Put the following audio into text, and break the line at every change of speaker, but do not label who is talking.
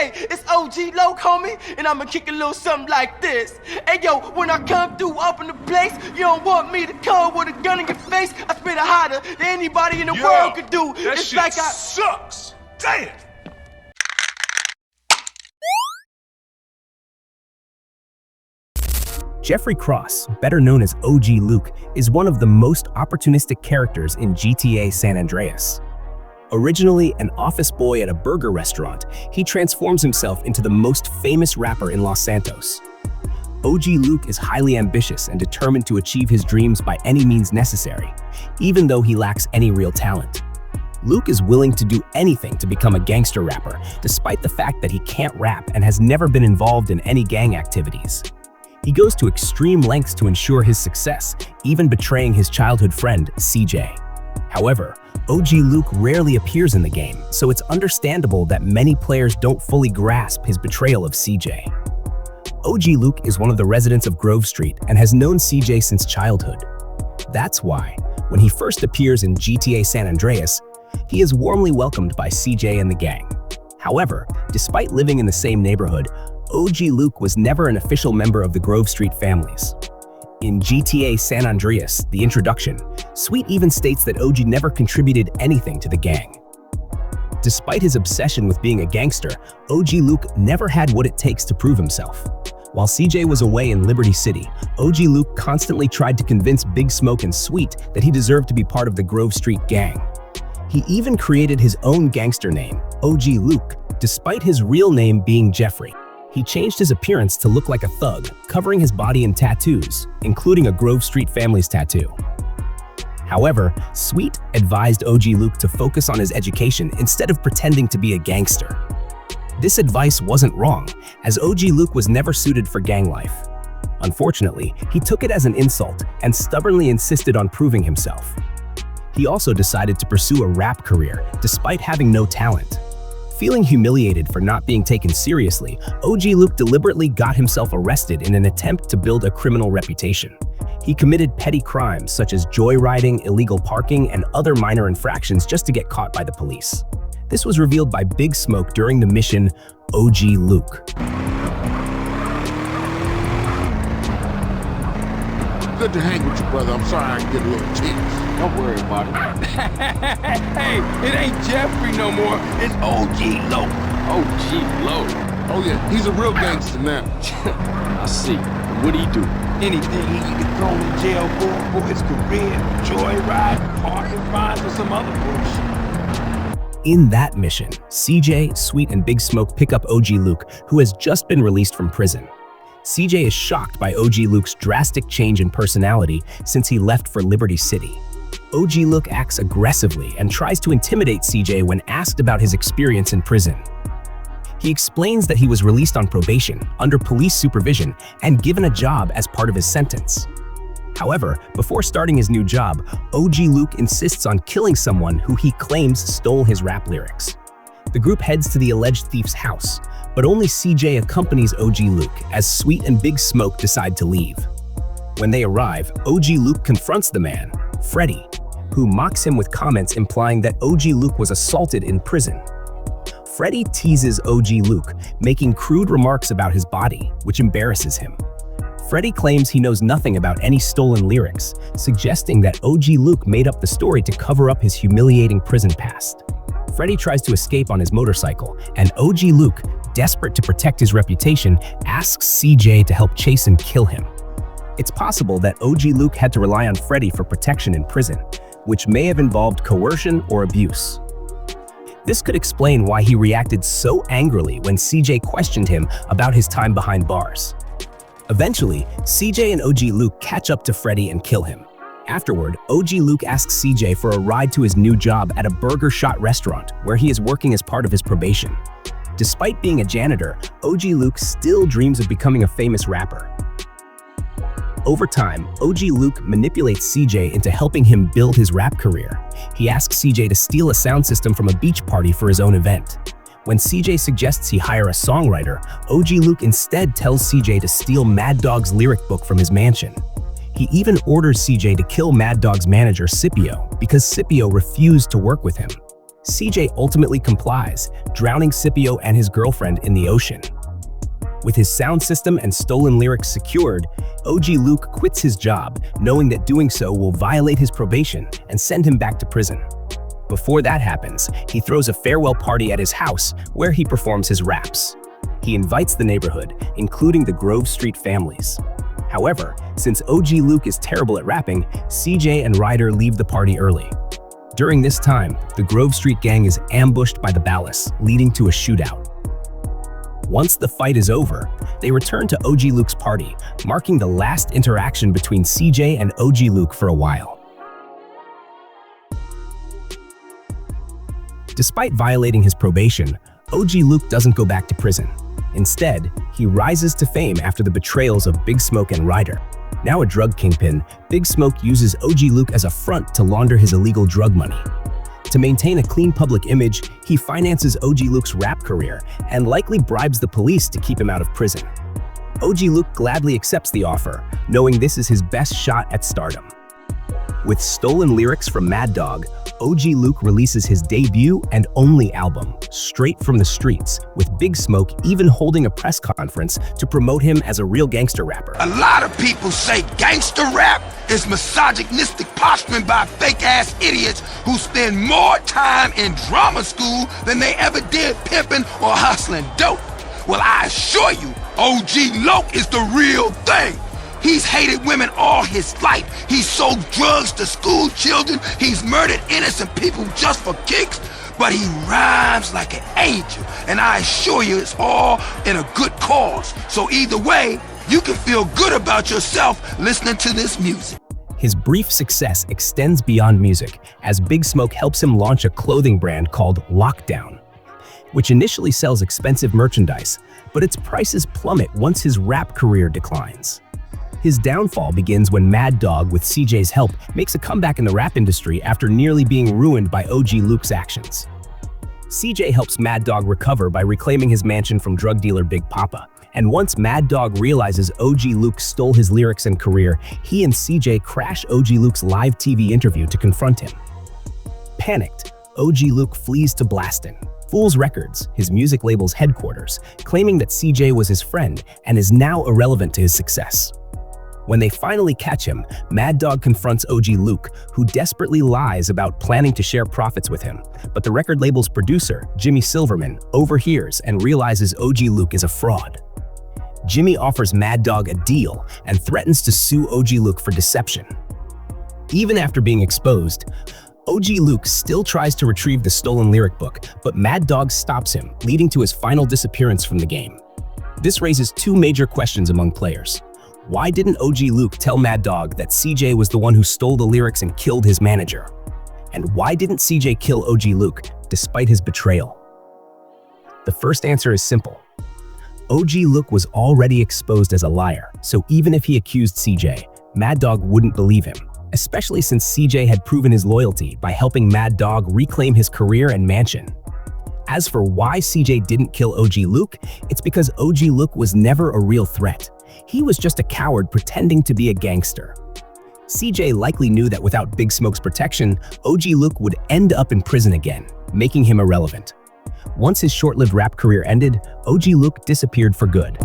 Hey, it's OG Loc, homie, and I'ma kick a little something like this. Hey, yo, when I come through up in the place, you don't want me to come with a gun in your face. I spit it hotter than anybody in the world could do.
That
It's
shit
like
sucks. Damn.
Jeffrey Cross, better known as OG Loc, is one of the most opportunistic characters in GTA San Andreas. Originally an office boy at a burger restaurant, he transforms himself into the most famous rapper in Los Santos. OG Loc is highly ambitious and determined to achieve his dreams by any means necessary, even though he lacks any real talent. Loc is willing to do anything to become a gangster rapper, despite the fact that he can't rap and has never been involved in any gang activities. He goes to extreme lengths to ensure his success, even betraying his childhood friend, CJ. However, OG Loc rarely appears in the game, so it's understandable that many players don't fully grasp his betrayal of CJ. OG Loc is one of the residents of Grove Street and has known CJ since childhood. That's why, when he first appears in GTA San Andreas, he is warmly welcomed by CJ and the gang. However, despite living in the same neighborhood, OG Loc was never an official member of the Grove Street families. In GTA San Andreas, the introduction, Sweet even states that OG never contributed anything to the gang. Despite his obsession with being a gangster, OG Loc never had what it takes to prove himself. While CJ was away in Liberty City, OG Loc constantly tried to convince Big Smoke and Sweet that he deserved to be part of the Grove Street gang. He even created his own gangster name, OG Loc, despite his real name being Jeffrey. He changed his appearance to look like a thug, covering his body in tattoos, including a Grove Street family's tattoo. However, Sweet advised OG Loc to focus on his education instead of pretending to be a gangster. This advice wasn't wrong, as OG Loc was never suited for gang life. Unfortunately, he took it as an insult and stubbornly insisted on proving himself. He also decided to pursue a rap career, despite having no talent. Feeling humiliated for not being taken seriously, OG Loc deliberately got himself arrested in an attempt to build a criminal reputation. He committed petty crimes such as joyriding, illegal parking, and other minor infractions just to get caught by the police. This was revealed by Big Smoke during the mission OG Loc.
Good to hang with you, brother. I'm sorry I get a little tense.
Don't worry about it. Hey, it ain't Jeffrey no more. It's OG Loc. OG Loc.
Oh yeah, he's a real gangster now.
I see. What'd he do?
Anything he can get thrown in jail for his career, joyride, parking fines, or some other bullshit.
In that mission, CJ, Sweet, and Big Smoke pick up OG Loc, who has just been released from prison. CJ is shocked by OG Loc's drastic change in personality since he left for Liberty City. OG Loc acts aggressively and tries to intimidate CJ when asked about his experience in prison. He explains that he was released on probation, under police supervision, and given a job as part of his sentence. However, before starting his new job, OG Loc insists on killing someone who he claims stole his rap lyrics. The group heads to the alleged thief's house, but only CJ accompanies OG Loc as Sweet and Big Smoke decide to leave. When they arrive, OG Loc confronts the man, Freddy, who mocks him with comments implying that OG Loc was assaulted in prison. Freddy teases OG Loc, making crude remarks about his body, which embarrasses him. Freddy claims he knows nothing about any stolen lyrics, suggesting that OG Loc made up the story to cover up his humiliating prison past. Freddy tries to escape on his motorcycle, and OG Loc, desperate to protect his reputation, asks CJ to help chase and kill him. It's possible that OG Loc had to rely on Freddy for protection in prison, which may have involved coercion or abuse. This could explain why he reacted so angrily when CJ questioned him about his time behind bars. Eventually, CJ and OG Loc catch up to Freddy and kill him. Afterward, OG Loc asks CJ for a ride to his new job at a burger shot restaurant where he is working as part of his probation. Despite being a janitor, OG Loc still dreams of becoming a famous rapper. Over time, OG Loc manipulates CJ into helping him build his rap career. He asks CJ to steal a sound system from a beach party for his own event. When CJ suggests he hire a songwriter, OG Loc instead tells CJ to steal Mad Dog's lyric book from his mansion. He even orders CJ to kill Mad Dog's manager, Scipio, because Scipio refused to work with him. CJ ultimately complies, drowning Scipio and his girlfriend in the ocean. With his sound system and stolen lyrics secured, OG Loc quits his job, knowing that doing so will violate his probation and send him back to prison. Before that happens, he throws a farewell party at his house where he performs his raps. He invites the neighborhood, including the Grove Street families. However, since OG Loc is terrible at rapping, CJ and Ryder leave the party early. During this time, the Grove Street gang is ambushed by the Ballas, leading to a shootout. Once the fight is over, they return to OG Loc's party, marking the last interaction between CJ and OG Loc for a while. Despite violating his probation, OG Loc doesn't go back to prison. Instead, he rises to fame after the betrayals of Big Smoke and Ryder. Now a drug kingpin, Big Smoke uses OG Loc as a front to launder his illegal drug money. To maintain a clean public image, he finances OG Loc's rap career and likely bribes the police to keep him out of prison. OG Loc gladly accepts the offer, knowing this is his best shot at stardom. With stolen lyrics from Mad Dog, OG Loc releases his debut and only album, Straight from the Streets, with Big Smoke even holding a press conference to promote him as a real gangster rapper.
A lot of people say gangster rap is misogynistic posturing by fake-ass idiots who spend more time in drama school than they ever did pimping or hustling dope. Well, I assure you, OG Loc is the real thing. He's hated women all his life. He's sold drugs to school children. He's murdered innocent people just for kicks. But he rhymes like an angel. And I assure you it's all in a good cause. So either way, you can feel good about yourself listening to this music.
His brief success extends beyond music as Big Smoke helps him launch a clothing brand called Lockdown, which initially sells expensive merchandise, but its prices plummet once his rap career declines. His downfall begins when Mad Dog, with CJ's help, makes a comeback in the rap industry after nearly being ruined by OG Loc's actions. CJ helps Mad Dog recover by reclaiming his mansion from drug dealer Big Papa, and once Mad Dog realizes OG Loc stole his lyrics and career, he and CJ crash OG Loc's live TV interview to confront him. Panicked, OG Loc flees to Blaston, Fool's Records, his music label's headquarters, claiming that CJ was his friend and is now irrelevant to his success. When they finally catch him, Mad Dog confronts OG Loc, who desperately lies about planning to share profits with him. But the record label's producer, Jimmy Silverman, overhears and realizes OG Loc is a fraud. Jimmy offers Mad Dog a deal and threatens to sue OG Loc for deception. Even after being exposed, OG Loc still tries to retrieve the stolen lyric book, but Mad Dog stops him, leading to his final disappearance from the game. This raises two major questions among players. Why didn't OG Loc tell Mad Dog that CJ was the one who stole the lyrics and killed his manager? And why didn't CJ kill OG Loc despite his betrayal? The first answer is simple. OG Loc was already exposed as a liar, so even if he accused CJ, Mad Dog wouldn't believe him, especially since CJ had proven his loyalty by helping Mad Dog reclaim his career and mansion. As for why CJ didn't kill OG Loc, it's because OG Loc was never a real threat. He was just a coward pretending to be a gangster. CJ likely knew that without Big Smoke's protection, OG Loc would end up in prison again, making him irrelevant. Once his short-lived rap career ended, OG Loc disappeared for good.